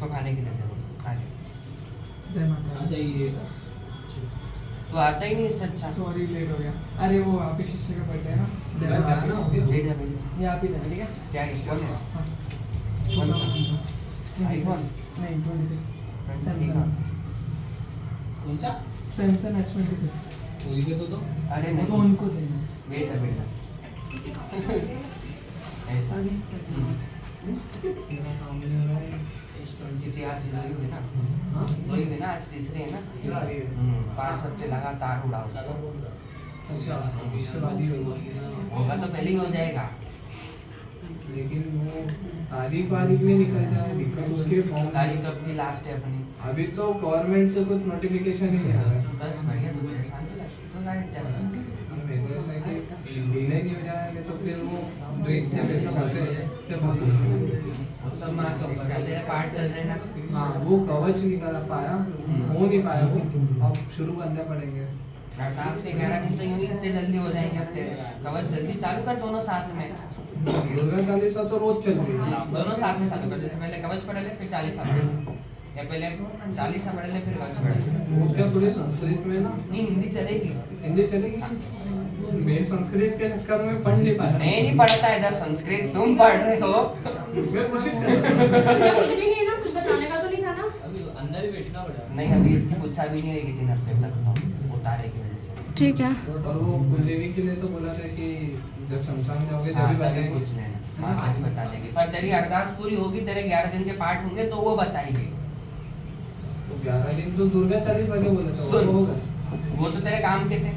इसको खाने के लिए दे दो, खा ले। जय माता। आ जाइए। तो आता ही नहीं इससे अच्छा। सॉरी लेट हो गया। अरे वो आप ही शिष्य का बर्थडे है ना, मैं जाना हो गया। ले जा मेरी। ये आप ही देना, ठीक है? क्या इश्क़ है? हाँ। कौन सा? 26 iPhone? नहीं 26 ठीक सैमसंग। है। कौन सा? Samsung S26। वही के तो अरे वो नहीं, तो उनको देना। बेटा बेटा ऐसा नहीं। मेरा काम नहीं हो रहा है। कितनी आज लोई हुई ना? हाँ? लोई हुई ना, आज तीसरी है ना? तीसरी है। 5 हफ्ते लगातार उड़ाओ। अच्छा, उसके बाद ही होगा। होगा तो पहले ही हो जाएगा। लेकिन वो तारीख वारीख में निकल जाए, दिक्कत उसके फॉर्म। तारीख तो अपनी लास्ट है अपनी। अभी तो गवर्नमेंट से कुछ नोटिफिकेशन ही नहीं आ रहा है। बस बढ़िया, तो मेरे शांति लगती तो जाए क्या मेरे को ऐसा है कि डिले नहीं हो जाएगा तो फिर वो ब्रेक से पैसे फंसे, फिर फंसे। सब मार तो चल रहे पार्ट चल रहे ना। हाँ, वो कवच नहीं कर पाया, हो नहीं पाया वो। अब शुरू करने पड़ेंगे। 7 से 11 दिन तो यूं ही इतने जल्दी हो जाएंगे अपने। कवच जल्दी चालू कर दोनों साथ में। दुर्गा चालीसा तो रोज चल रही है। दोनों साथ में चालू कर, जैसे पहले कवच पढ़ ले फिर 40 पढ़ ले, या पहले 40 पढ़ ले फिर कवच पढ़ ले। वो क्या थोड़ी संस्कृत में ना नहीं, हिंदी चलेगी। हिंदी चलेगी। मैं संस्कृत के चक्कर में पढ़ नहीं पाया। मैं नहीं पढ़ता इधर संस्कृत, तुम पढ़ रहे हो। मैं कोशिश कर रहा हूँ। कुछ भी नहीं है ना, कुछ बताने का तो नहीं था ना। अभी अंदर ही बैठना पड़ेगा। नहीं, अभी इसकी पूछा भी नहीं रहेगी 3 हफ्ते तक तो उतारे की वजह से। ठीक है। और वो कुलदेवी के लिए तो बोला था कि जब शमशान जाओगे हाँ, तभी तभी बताएंगे। कुछ नहीं, माँ सच बता देगी। पर तेरी अरदास पूरी होगी, तेरे 11 दिन के पाठ होंगे तो वो बताएगी। तो 11 दिन तो दुर्गा चालीसा के बोला था, वो सुन। तो हो गए। वो तो तेरे काम के थे,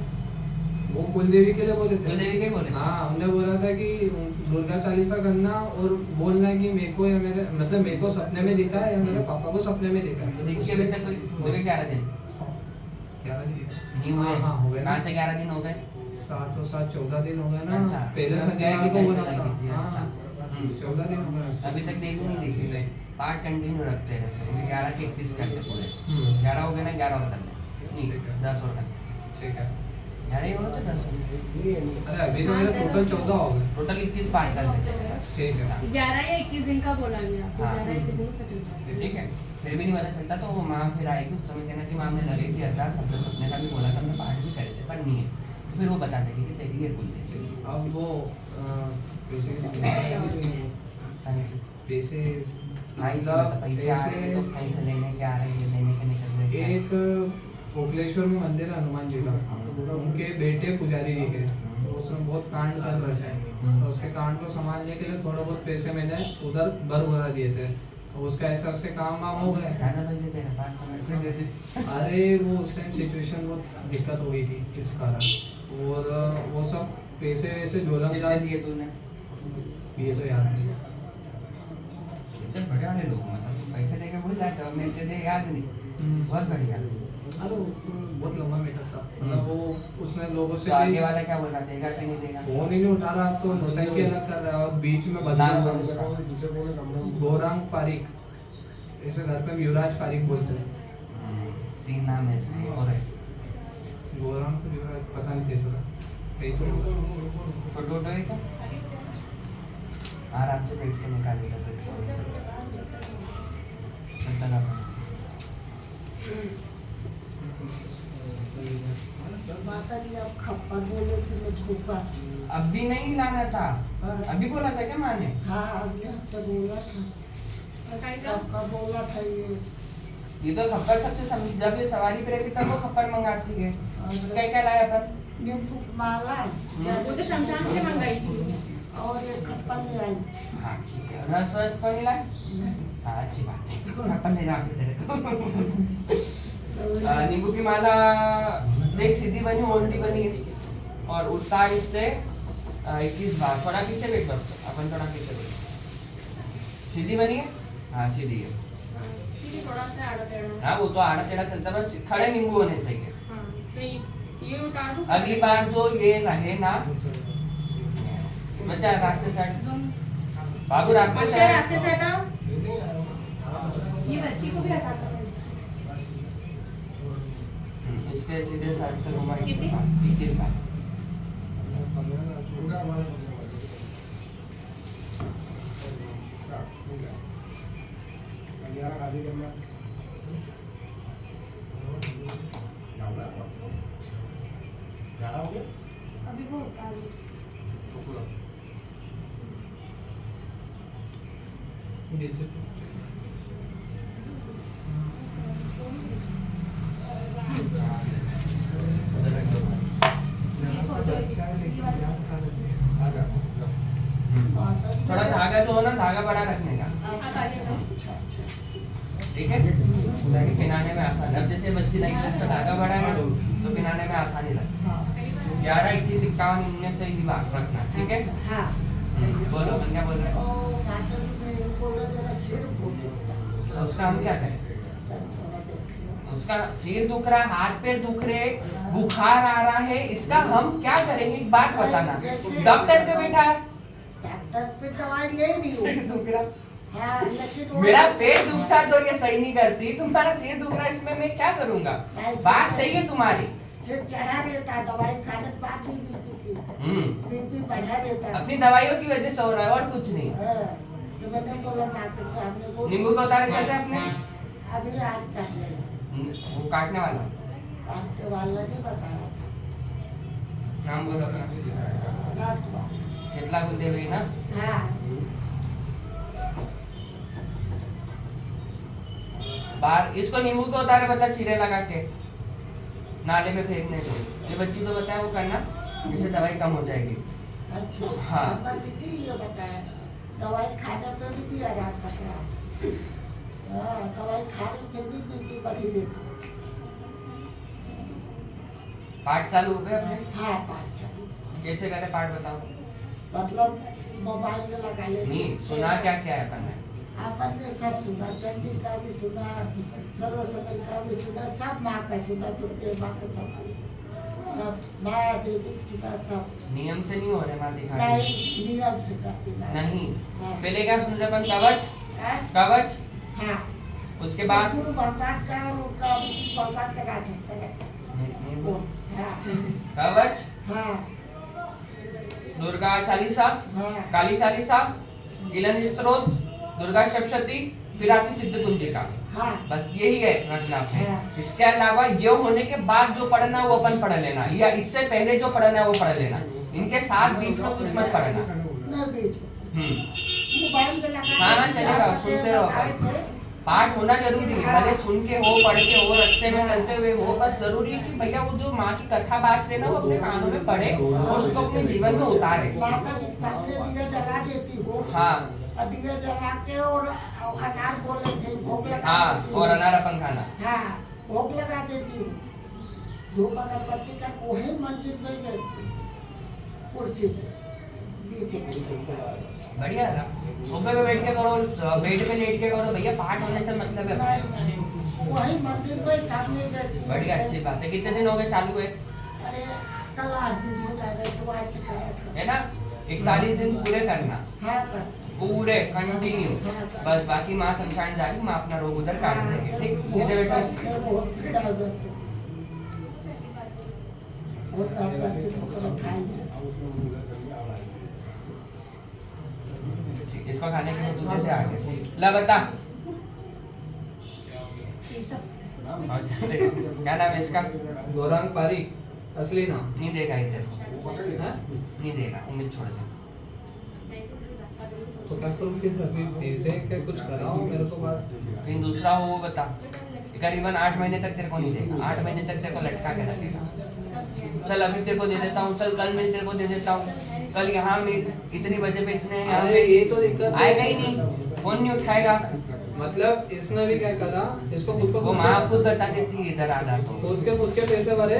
वो कुलदेवी के लिए बोले थे। कुलदेवी के बोले थे। हाँ, उन्होंने बोला था कि दुर्गा चालीसा करना और बोलना कि मेरे को या मेरे मतलब मेरे को सपने में दिखा है या मेरे पापा को सपने में दिखा तो है। दीक्षे अभी तक हो गए 11 दिन 11 दिन नहीं हुए। हाँ, हो गए ना। कहाँ से 11 दिन हो गए? 7 और 7 14 दिन हो गए ना। अच्छा। पहले तब संध्या गए को कि बोला पहले था। लगी थी? हाँ, अच्छा। 14 दिन हो गए। अभी तक देवी नहीं देखी। नहीं। पाठ कंटिन्यू रखते रहते, 11 के 31 करते पूरे। हम्म। 11 हो गए ना, 11 और कर ले। नहीं, ठीक है। 10 और कर ले। ठीक है। 11 ही होना तो 10। अरे अभी तो मेरे टोटल 14 हो गए। टोटल 21 पाठ कर लेते। ठीक है। 11 या 21 दिन का बोला गया। हाँ। 11 या 21 दिन का चलता है। ठीक है, फिर भी नहीं पता चलता तो वो माँ फिर आएगी उस समय कहना कि माँ हमने लगे थी अरदास, अपने सपने का भी बोला था, हमने पाठ भी करे थे पर नहीं है। तो फिर वो बता देगी कि तेरी ये कुल थी। अब वो पैसे की समस्या भी नहीं है। पैसे भाई तो पैसे आ रहे हैं तो कहीं से लेने के आ रहे हैं, लेने के निकल रहे हैं। एक ओखलेश्वर में मंदिर है हनुमान जी का, उनके बेटे पुजारी जी के, तो उसमें बहुत कांड कर रखे हैं। तो उसके कांड को संभालने के लिए थोड़ा बहुत पैसे मैंने उधर भरा दिए थे। तो उसका ऐसा उसके काम वाम हो गए। ज़्यादा पैसे तेरे पास तो मेरे को दे दे। अरे वो उस टाइम सिचुएशन बहुत दिक्कत हो गई थी इस कारण, और वो सब पैसे वैसे झोलम कितने डाल दिए तूने? ये तो याद नहीं। कितने बड़े वाले लोग, मतलब पैसे दे के भूल जाते हो, मैं दे याद नहीं। बहुत बढ़िया। अरे वो बहुत लंबा मैटर था, मतलब वो उसने लोगों से तो आगे वाला क्या बोल रहा, देगा कि नहीं देगा? फोन ही नहीं उठा रहा, तो नौटंकी अलग कर रहा है और बीच में नाम बदनाम कौन कर उसका? रहा है। गौरांग पारिक, ऐसे घर पे युवराज पारिक बोलते हैं। 3 नाम है इसके और है। गौरांग तो युवराज पता नहीं तीसरा कहीं तो होगा। फोटो है क्या? आराम से बैठ के निकालेगा बैठ माता जी आप खप्पर बोले थे मुझको पर। अब भी नहीं लाना था, अभी बोला था क्या माँ ने? हाँ अभी हफ्ते बोला था, आपका बोला था ये तो खप्पर सबसे समझ, जब ये सवारी पे रहती तब वो खप्पर मंगाती है। क्या क्या लाया अपन? नींबू माला वो तो शमशान से मंगाई थी। और एक खप्पर ले आई। हाँ ठीक है, रस वस तो नहीं लाए? हाँ अच्छी बात है, अपन ले जाके तेरे को। नींबू की माला देख, सीधी बनी उल्टी बनी है, और उतार इससे 21 बार। थोड़ा पीछे बैठ बस, अपन थोड़ा पीछे बैठ। सीधी बनी है? हाँ सीधी है। थोड़ा सा आड़ा टेढ़ा। हाँ वो तो आड़ा टेढ़ा चलता, बस खड़े नींबू होने चाहिए। हाँ, तो ये उतार दो। अगली बार जो ये रहे ना बच्चा, रास्ते से हट। बाबू रास्ते से बच्चे हट। रास्ते से हटाओ। ये बच्ची को भी हटा दो। इसके सीधे साइड से घुमाई। कितनी? 21 बार। अभी वो होता है थोड़ा धागा तो हो ना, धागा बड़ा रखने का, ठीक है, ताकि पिनाने में आसानी। अब जैसे बच्ची नहीं तो धागा बड़ा है तो पिनाने में आसानी लगती है। 11, 21, 51 इनमें से ही बात रखना, ठीक है। हाँ बोलो, मैं क्या बोल रहे हो? ओ माता जी मेरे को मेरा सिर फूट गया। तो उसका हम क्या करें? थोड़ा देख लो। उसका सिर दुख रहा, हाथ पैर दुख रहे, बुखार आ रहा है, इसका हम क्या करेंगे? एक बात बताना। डॉक्टर को बैठा है, डॉक्टर पे दवाई ले रही हूँ। सिर दुख रहा, हाँ लेकिन वो- मेरा पेट दुखता तो ये सही नहीं करती, तुम्हारा सिर दुख रहा, इसमें मैं क्या करूंगा? बात सही है तुम्हारी। सिर चढ़ा रहता है, दवाई खाने के बाद भी बीपी बढ़ा रहता है। अपनी दवाइयों की वजह से हो रहा है और कुछ नहीं। हाँ, तो मैंने बोला डॉक्टर साहब ने बोला नींबू का उतारे कैसे अपने? अभी आज पहले वो काटने वाला आपके वाला ने बताया नाम बोलो अपना। था रात को। शीतला कुलदेवी ना? हाँ बाहर इसको नींबू का उतारे बता, चीरे लगा के नाले में फेंकने से। ये बच्ची को बताया वो करना, इससे दवाई कम हो जाएगी। अच्छा हाँ। अब बस इसीलिए बताया, दवाई खाने पे भी नहीं आराम कर रहा। हाँ दवाई खा रही फिर भी बीपी बढ़ी रहती। पाठ चालू हो गए अपने? हाँ पाठ चालू। कैसे करे पाठ बताओ? मतलब मोबाइल में लगा ले। नहीं सुना क्या क्या है अपन ने? अपन ने सब सुना, चंडी का भी सुना, सरस्वती का भी सुना, सब माँ का सुना, दुर्गे माँ का सब माया देवी का सुना सब। नियम से नहीं हो रहे माँ दिखा नहीं नियम से करती नहीं। हाँ। पहले क्या सुन रहे अपन? कवच, हाँ? कवच, हाँ उसके बाद गुरु भगवान का और उनका विष्णु भगवान का राजन करे। वो हाँ कवच, हाँ दुर्गा चालीसा, हाँ काली चालीसा, किलन स्तोत्र, दुर्गा सप्तशती, फिर आती सिद्ध कुंजिका। हाँ बस यही है रखना आपने। हाँ। इसके अलावा ये होने के बाद जो पढ़ना है वो अपन पढ़ लेना, या इससे पहले जो पढ़ना है वो पढ़ लेना। इनके साथ बीच में कुछ मत पढ़ना। न बीच में मोबाइल में लगा हाँ, चलेगा, सुनते रहो। बताए थे। पाठ होना जरूरी है, भले सुन के हो, पढ़ के हो, रास्ते में चलते हुए हो, बस जरूरी है कि भैया वो जो माँ की कथा बात रहे ना वो अपने कानों में पढ़े और उसको अपने जीवन में उतारे। माता जी के सामने दिया जला देती हूँ। हाँ और दिया जला के और अनार बोले थे भोग लगा हाँ, देती और हूँ। अनार अपन खाना। हाँ भोग लगा देती हूँ। धूप अगरबत्ती का वही मंदिर में बैठती हूँ, कुर्सी पे नीचे। बढ़िया है ना? सोफे पे बैठ के करो, बेड पे लेट के करो, भैया पाठ होने से मतलब है नहीं अपने। नहीं वही मंदिर में सामने बैठती हूँ। बढ़िया, अच्छी बात है। कितने दिन हो गए चालू है? अरे कल 8 दिन हो जाएगा तो आज से करा था। है ना? 41 दिन पूरे करना, हाँ कर पूरे कंटिन्यू। बस बाकी माँ संसार जाएगी, माँ अपना रोग उधर काट देंगे। ठीक, सीधे बहुत बैठो। कष्ट है, बहुत पीड़ा है मेरे को। बहुत दर्द की ठोकर खाई है। इसको खाने के लिए दूसरे से आगे ला बता। अच्छा, देख, क्या नाम है इसका? गौरांग पारिक, असली नाम। नहीं देगा इधर, हाँ? नहीं देगा, उम्मीद छोड़ दे। तो क्या करूँ फिर? अभी पैसे क्या कुछ कराओ मेरे को बस। कहीं दूसरा हो वो बता। करीबन 8 महीने तक तेरे को नहीं देगा, 8 महीने तक तेरे को लटका के रखेगा। चल अभी तेरे को दे देता हूँ, चल कल मैं तेरे को दे देता हूँ, कल यहाँ में इतनी बजे पे इतने यहाँ अरे पे ये तो दिक्कत है। आएगा ही नहीं, फोन नहीं उठाएगा। मतलब इसने भी क्या करा, इसको खुद को वो माँ खुद बता देती है इधर आ जा तो। खुद के पैसे भरे,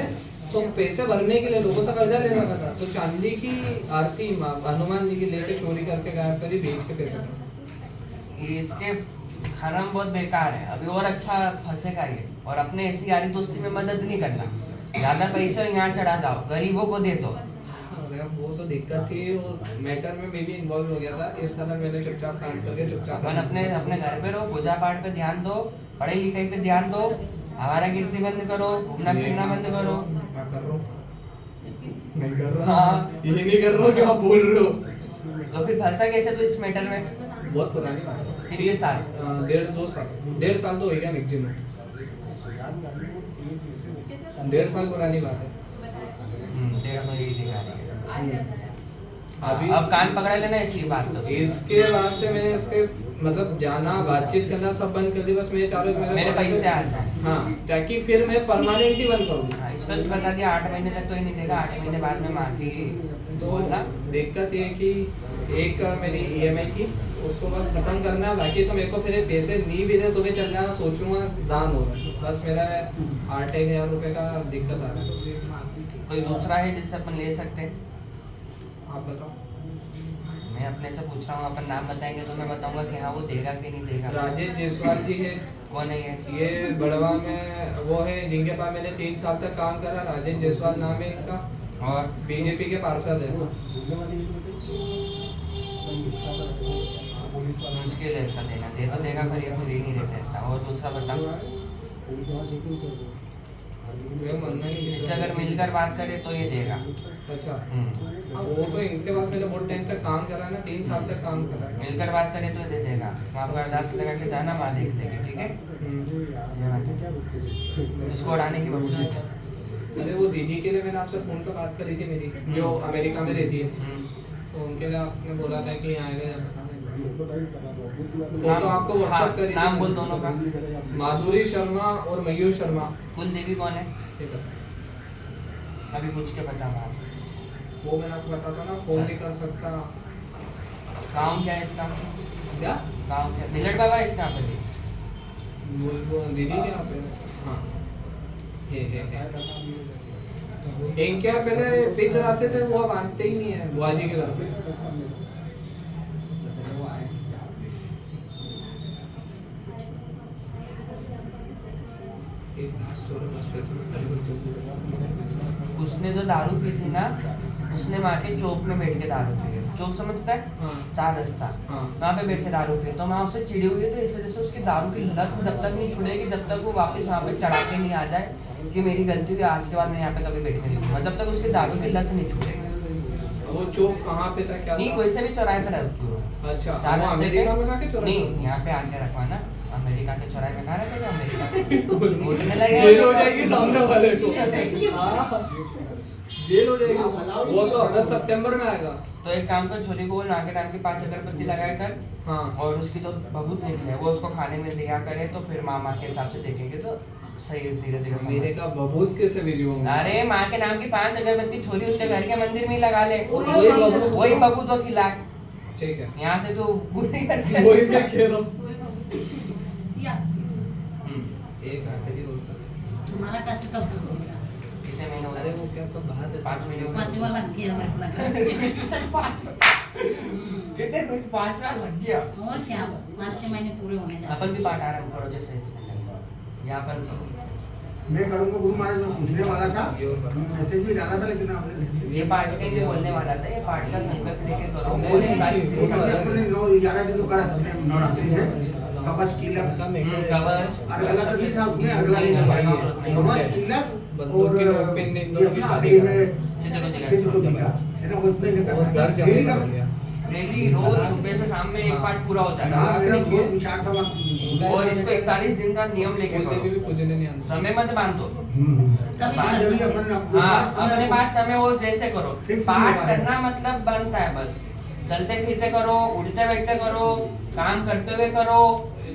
तो पैसे भरने के लिए लोगों से कर्जा लेना पड़ा, तो चांदी की आरती हनुमान जी की लेके चोरी करके गायब करी, बेच के पैसे भरे। इसके खाना में बहुत बेकार है, अभी और अच्छा फंसेगा ये। और अपने ऐसी यारी दोस्ती में मदद नहीं करना, ज्यादा पैसे यहाँ चढ़ा जाओ, गरीबों को दे दो। अरे वो तो दिक्कत थी, और मैटर में मैं भी इन्वॉल्व हो गया था, इस तरह मैंने चुपचाप काम करके चुपचाप अपन अपने अपने घर पे रहो, पूजा पाठ पे ध्यान दो, पढ़ाई लिखाई पे ध्यान दो, हमारा गिरती बंद करो, घूमना फिरना बंद करो। मैं कर रहा हूँ, नहीं कर रहा, हाँ। ये नहीं कर रहा हूँ, क्या आप बोल रहे हो? तो फिर फंसा कैसे तू इस मैटर में? बहुत पुरानी बात है। कितने साल? 1.5 साल तो हो गया मैक्सिमम। 1.5 साल पुरानी बात है। तेरा तो यही दिखा रही है। अभी अब कान पकड़ा लेना इसकी बात तो। इसके बाद से मैंने इसके मतलब जाना बातचीत करना सब बंद कर दी। बस मैं चाह रहा हूँ मेरे पैसे आ जाए। हाँ, ताकि फिर मैं परमानेंटली बंद करूँ। हाँ, स्पष्ट बता दिया 8 महीने तक तो ही नहीं देगा, 8 महीने बाद में माँ की तो बोलना। दिक्कत ये है कि एक मेरी EMI की उसको बस खत्म करना है, बाकी तो मेरे को फिर ये पैसे नहीं भी दे तो भी चल जाना, सोचूंगा दान होगा। बस मेरा 8,000 रुपये का दिक्कत आ रहा है। कोई दूसरा है जिससे अपन ले सकते हैं? आप बताओ। मैं अपने से पूछ रहा हूँ, अपन नाम बताएंगे तो मैं बताऊंगा कि हाँ वो देगा कि नहीं देगा। राजेश जायसवाल जी है। कौन है ये? ये बड़वा में वो है जिनके पास मैंने 3 साल तक काम करा। राजेश जायसवाल नाम है इनका, और बीजेपी के पार्षद है। मुश्किल है इसका देना, दे तो देगा पर ये खुद ही नहीं देता इतना। और दूसरा बताओ, मेरा मानना नहीं है। इससे अगर मिलकर बात करे तो ये देगा। अच्छा, वो तो इनके पास मैंने बहुत टाइम तक काम करा है ना, 3 साल तक काम करा है। मिलकर बात करे तो ये दे देगा। वहाँ पर अरदास लगा के जाना, माँ देख लेगी, ठीक है? इसको उड़ाने की बबूल देते हैं। अरे वो दीदी के लिए मैंने आपसे फोन पर बात करी थी मेरी, जो अमेरिका में रहती है। तो उनके लिए आपने बोला था कि यहाँ आएगा या बता देंगे। फोटो आपको व्हाट्सएप करी थी। नाम बोल दोनों का। माधुरी शर्मा और मयूर शर्मा। कुल देवी कौन है? ठीक है, अभी पूछ के बता वहाँ। वो मैंने आपको बताता ना, फोन नहीं कर सकता। काम क्या है इसका? क्या काम क्या? मिलट बाबा है इसका पे? वो दीदी के यहाँ पे। हाँ, ये इनके यहाँ पहले पितर आते थे, वो अब आते ही नहीं है बुआजी के घर पे। उसने जो दारू पी थी ना, उसने वहाँ के चौक में बैठ के दारू पी है। चौक समझता है? हाँ। 4 रास्ता, हाँ। वहाँ पे बैठ के दारू पी। तो वहाँ उससे चिड़ी हुई है, तो इस वजह से उसकी दारू की लत जब तक नहीं छुड़ेगी, जब तक वो वापस वहाँ पे चढ़ा के नहीं आ जाए कि मेरी गलती हुई, आज के बाद मैं यहाँ पे कभी बैठने नहीं दूंगा, जब तक उसकी दारू की लत नहीं छुड़ेगी। वो चौक कहाँ पे था, क्या नहीं, था? कोई से भी चौराहे पे रख। अच्छा, 4 वो रास्ते अमेरिका में पे- जाके चौराहे नहीं, पे? यहाँ पे आके रखवाना। अमेरिका के चौराहे पे कहाँ रखेगा? अमेरिका घुटने लगेगा। जेल हो जाएगी सामने वाले को। हाँ, जेल हो जाएगी। वो तो अगस्त सितंबर में आएगा। तो एक काम कर, छोरी को बोल नाके टाइम की 5 अगरबत्ती लगाया कर। हाँ, और उसकी तो बहुत निकली है, वो उसको खाने में दिया करे, तो फिर मामा के हिसाब से देखेंगे तो सही धीरे धीरे। मेरे का बबूत कैसे भेजी होंगे? अरे माँ के नाम की 5 अगरबत्ती छोरी उसके घर के मंदिर में ही लगा ले। वही बबूत। वही बबूत तो खिला। ठीक है, यहाँ से तो बुरी करते वही मैं कह रहा हूँ। या एक आखिरी बोलता। तुम्हारा कष्ट कब दूर होगा? कितने महीने हो अरे गए? वो क्या सब बाहर है? 5 महीने हो गए। 5वां लग गया मेरे को लग रहा है। कितने कुछ 5वां लग गया। और क्या 5-6 महीने पूरे होने जा अपन भी पाठ आरंभ करो जैसे इसमें यहाँ पर करो। मैं करूँगा गुरु महाराज, मैं पूछने वाला था, मैसेज भी डाला था लेकिन आपने नहीं दिया। ये पाठ के लिए बोलने वाला था, ये पाठ का संकल्प लेके करो। नहीं, बोले नहीं, सारी नहीं, वो चीजें। तब से अपने 9-11 दिन तो करा था उसने नवरात्रि में, कवच कीलक, कवच, अगला तो नहीं था उसमें, अगला नहीं था, कवच कीलक बंदूक और की नोक पे नहीं, ये अपना आखिरी में चित्र को जगा। सिद्ध को दिखा, है ना, वो इतना ही और करना घर है। डेली जमा का कर लिया। डेली रोज सुबह से शाम में एक पाठ पूरा हो जाएगा। हाँ, मेरा बहुत विचार था वहाँ। और इसको 41 दिन का नियम लेके बोलते करो। भी पूजने नहीं आते। समय मत बांधो। कभी पाँच भी जल्दी कर सकते अपन हाँ, अपने पास समय वो जैसे करो। Fix पाठ नहीं है। करना मतलब बनता है बस। चलते फिरते करो, उठते बैठते करो, काम करते हुए करो,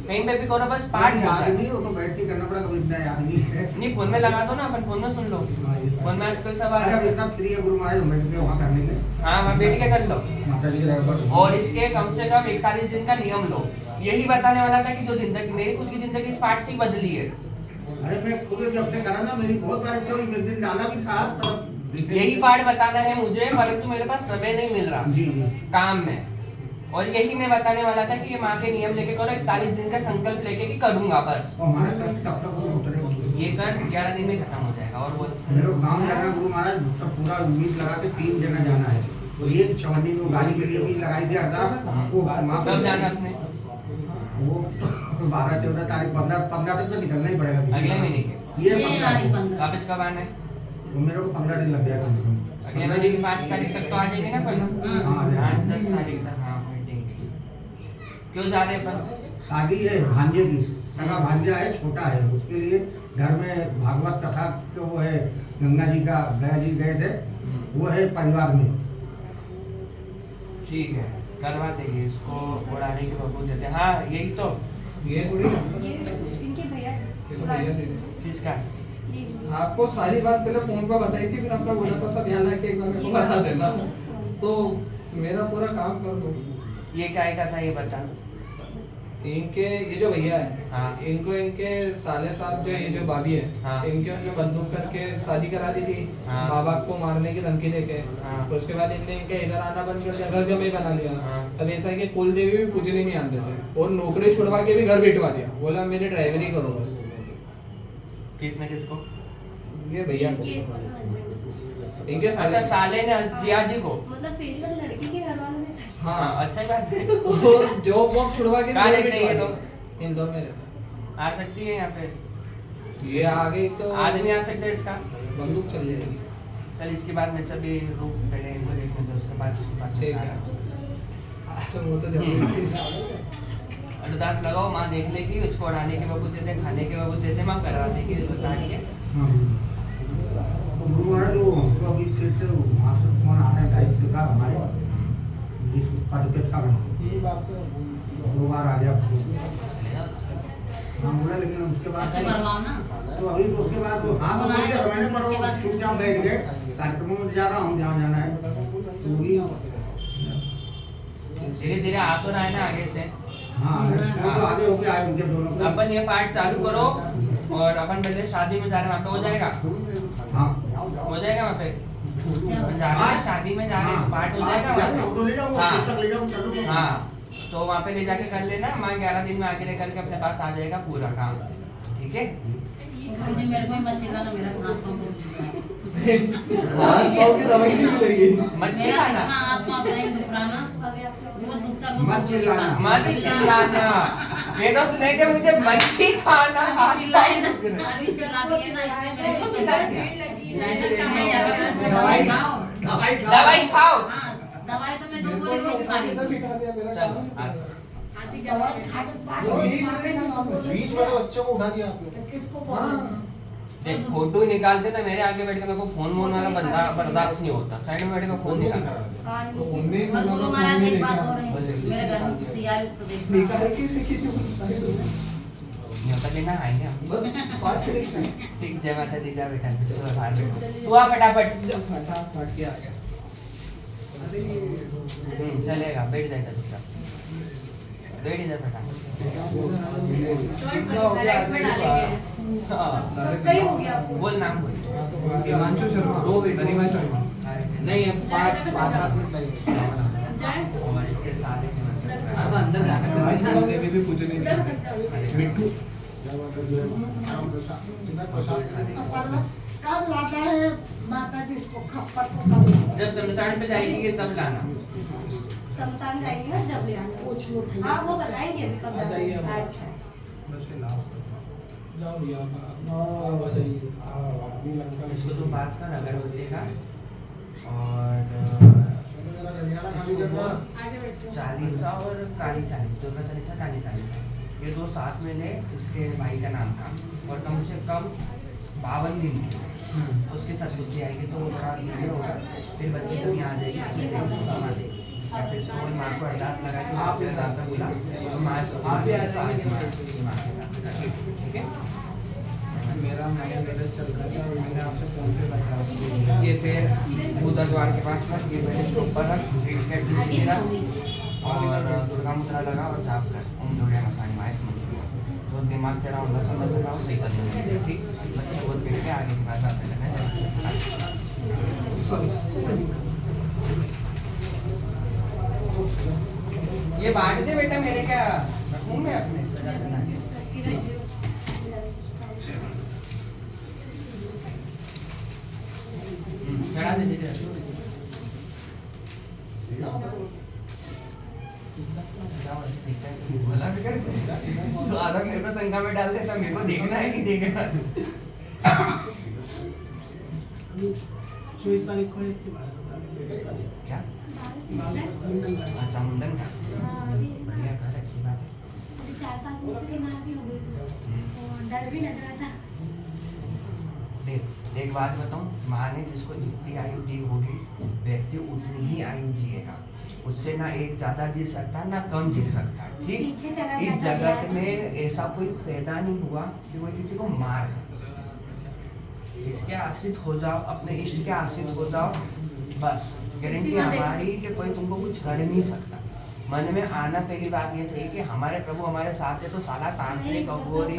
कहीं पे भी करो, बस पाठ हो याद जाए। नहीं, वो तो बैठ के करना पड़ा, कभी इतना याद नहीं है। नहीं, फोन में लगा दो ना, अपन फोन में सुन लो। फोन में आजकल सब आ अरे अब रहा है। इतना फ्री है गुरु महाराज, हम बैठ के वहाँ कर लेंगे, हाँ, वहाँ बैठ के कर लो। माता जी के जगह पर। और इसके कम से कम 41 दिन का नियम लो। यही बताने वाला था कि जो जिंदगी, मेरी खुद की जिंदगी इस पाठ से ही बदली है। अरे मैं खुद जब से करा ना, मेरी बहुत बार इच्छा हुई, एक दिन डाला भी था, तब दिखे यही नहीं। पाठ बताना है मुझे, परंतु मेरे पास समय नहीं मिल रहा जी जी। काम में। और यही मैं बताने वाला था कि ये माँ के नियम लेके करो, 41 दिन का संकल्प लेके कि करूंगा बस। और हमारा कष्ट तब तक वो उतरे ये कर 11 दिन में खत्म हो जाएगा। और वो मेरे को काम जाना गुरु महाराज, सब पूरा उम्मीद लगा के 3 जगह जाना है। और एक छवनी को गाड़ी के लिए भी लगाई थी अरदास, वो वहाँ कब जाना अपने? वो 12-14 तारीख, 15 तक तो निकलना ही पड़ेगा। अगले महीने के। ये ये 15 यार दिन। 15 वापस कब आना है? तो मेरे को 15 दिन लग गया कम से कम। अगले महीने की 5 तारीख तक तो आ जाएंगे ना अपन। हाँ, 5-10 तारीख तक। हाँ, क्यों जा रहे हैं अपन? शादी है भांजे की, सगा भांजा है, छोटा है, उसके लिए घर में भागवत कथा के वो है, गंगा जी का गया जी गए थे, वो है परिवार में। ठीक है, करवा देंगे इसको, उड़ाने के बबूल देते हैं। हाँ यही तो, ये थोड़ी ना, ये इनके भैया ये तो भैया दे दे। किसका? ये आपको सारी बात पहले फोन पर बताई थी, फिर आपने बोला था सब यहाँ लाके एक बार मेरे को बता देना, तो मेरा पूरा काम कर दो। ये क्या का था ये बता। इनके ये जो भैया है, हाँ। इनको इनके साले साथ जो ये जो भाभी है, हाँ। इनके उनने बंदूक करके शादी करा दी थी, हाँ। माँ बाप को मारने की धमकी देके। हाँ। तो उसके बाद इनने इनके इधर आना बंद कर दिया, घर जमे बना लिया। हाँ। अब ऐसा है कि कुल देवी भी पूजने नहीं आते थे, और नौकरी छुड़वा के भी घर बैठवा दिया, बोला मेरी ड्राइवरी करो बस। किसने किसको? ये भैया को, इनके इनके अच्छा साले साले ने दिया जी को। मतलब पहली बार लड़की के घर वालों ने हाँ, अच्छा ही बात है। वो जॉब वॉब छुड़वा के कहाँ घर रहते हैं ये बैठवा लोग? दिया। इंदौर में रहता आ सकती है यहाँ पे? है। ये आ गई तो आदमी आ सकता है इसका? बंदूक चल जाएगी। चल इसके बाद में सभी रूप पहले इनको देखने दो, उसके बाद उसके बाद ठीक है। तो वो तो जब अनुदान लगाओ, माँ देख लेगी, उसको उड़ाने के बाबू देते, खाने के बाबू देते, माँ करवा देगी, बता रही है। हाँ। तो गुरु महाराज जो हमको अभी फिर से वहाँ से फोन आ रहा है दायित्व का हमारे, जिस पद पे था मैं, 2 बार आ गया फोन। हाँ बोला, लेकिन उसके बाद तो अभी तो उसके बाद वो हाँ तो बोलिए मैंने, पर वो चुपचाप बैठ गए, कार्यक्रमों में जा रहा हूँ जहाँ जाना है, तो वही धीरे धीरे आ तो रहा है ना आगे से। हाँ वो तो आगे होके आए उनके दोनों को। अपन ये पार्ट चालू करो, और अपन पहले शादी में जा रहे हैं, वहाँ पे हो जाएगा? हाँ हो जाएगा वहाँ पे? अपन जा रहे हैं शादी में, जा रहे हैं, पार्ट हो जाएगा वहाँ पे? तो ले जाऊंगा, हाँ। तब तक ले जाऊँ चलूंगा। हाँ, तो वहाँ पे ले जाके कर लेना, माँ 11 दिन में आके लेकर के अपने पास आ जाएगा पूरा काम, ठीक है? मुझे मेरे को ही मत चिल्लाना, मेरा हाथ पाँव बहुत दुख रहा है। हाथ पाँव की दवाई नहीं मिलेगी। मच्छी मेरा खाना? इतना हाथ पाँव सही दुख रहा ना, वो दुखता बहुत मत चिल्लाना। मत चिल्लाना, ये तो सुने थे मुझे मच्छी खाना। अभी चिल्लाए ना, अभी चिल्ला दिए ना, इसमें मेरे को चिल्ला दिया। नहीं, समय ज्यादा तो दवाई खाओ। दवाई खाओ। हाँ, दवाई तो मैं 2 गोली रोज खा रही हूँ। चलो दवाई खाने के बाद बीच में बच्चों को उठा दिया आपने। तो किसको बोलूं? देख, फोटो निकालते ना मेरे आगे बैठ के, मेरे को फोन वाला बंदा बर्दाश्त नहीं होता, साइड में बैठ के फोन निकाल। तो उनने ही और मतलब गुरु महाराज एक बात देखा। और है, मेरे घर में किसी यार उसको देखा है देखना। कि जो यहाँ तक लेना आएंगे हम। बस बात करेंगे। ठीक, जय माता दी, जा बेटा, चलो बाहर बैठो, तू आ फटाफट। फटाफट के आ गया। अरे चलेगा, बैठ जाएगा चुपचाप, बैठ ही जा फटाफट। हाँ, सही हो गया आपको। बोल नाम बोल। हिमांशु शर्मा, दो मिनट। गरिमा शर्मा। नहीं, अब 5-7 मिनट लगेंगे। और इसके सारे अब अंदर जाकर देवी भी पूजने नहीं। मिट्टू कब लाना है माता जी इसको खप्पर को कब लाना? जब शमशान पे जाएगी तब लाना। शमशान जाएंगे ना जब ले आना। पूछ लो फिर। हाँ वो बताएंगे अभी कब आ जाइए अब। अच्छा बस ये लास्ट जाओ भैया आप आ जाइए। इसको तो बात कर अगर हो जाएगा। और आगे बैठो। चालीसा और काली चालीसा, दुर्गा चालीसा काली चालीसा, ये 2 साथ में ले। इसके भाई का नाम था, और कम से कम 52 दिन उसके साथ बुद्धि आएगी तो वो थोड़ा ये होगा, फिर बच्चे जब यहाँ आ जाएगी आ जाएगी, या फिर सुबह माँ को अरदास लगा के आप रात में बोला तो माँ आप भी आ जाओ आगे माँ के साथ, ठीक है? मेरा मैनेजर चल रहा है और मैंने आपसे फोन पे बताया। ये फिर बुधा द्वार के पास रख, ये पहले इसके ऊपर रख, और दुर्गा मुद्रा लगा और जाप कर ओम दुर्गा मसानी माइस मंत्र, तो दिमाग तेरा होगा समझ लगाओ, सही चल जाएगा। ठीक, बच्चे बहुत देख के आगे की बात आते हैं। ये बांट दे बेटा, मेरे क्या रखूं मैं अपने सजा सजा के। चढ़ा दे दे तो अलग मेरे को शंका में डाल देता, मेरे को देखना है कि देखना। 24 तारीख को है इसके बारे में। क्या? मुंडन का। अच्छा, मुंडन का बढ़िया कर, अच्छी बात डर भी लग रहा था। देख एक बात बताऊं, माँ ने जिसको जितनी आयु दी होगी व्यक्ति उतनी ही आयु जिएगा। उससे ना एक ज्यादा जी सकता है ना कम जी सकता है। ठीक, पीछे चला इस गया था जगत में ऐसा कोई पैदा नहीं हुआ कि कोई किसी को मार दे। इसके आश्रित हो जाओ, अपने इष्ट के आश्रित हो जाओ, बस गारंटी हमारी कि कोई तुमको कुछ कर नहीं सकता। मन में आना पहली बात ये चाहिए कि हमारे प्रभु हमारे साथ है, तो साला तांत्रिक अघोरी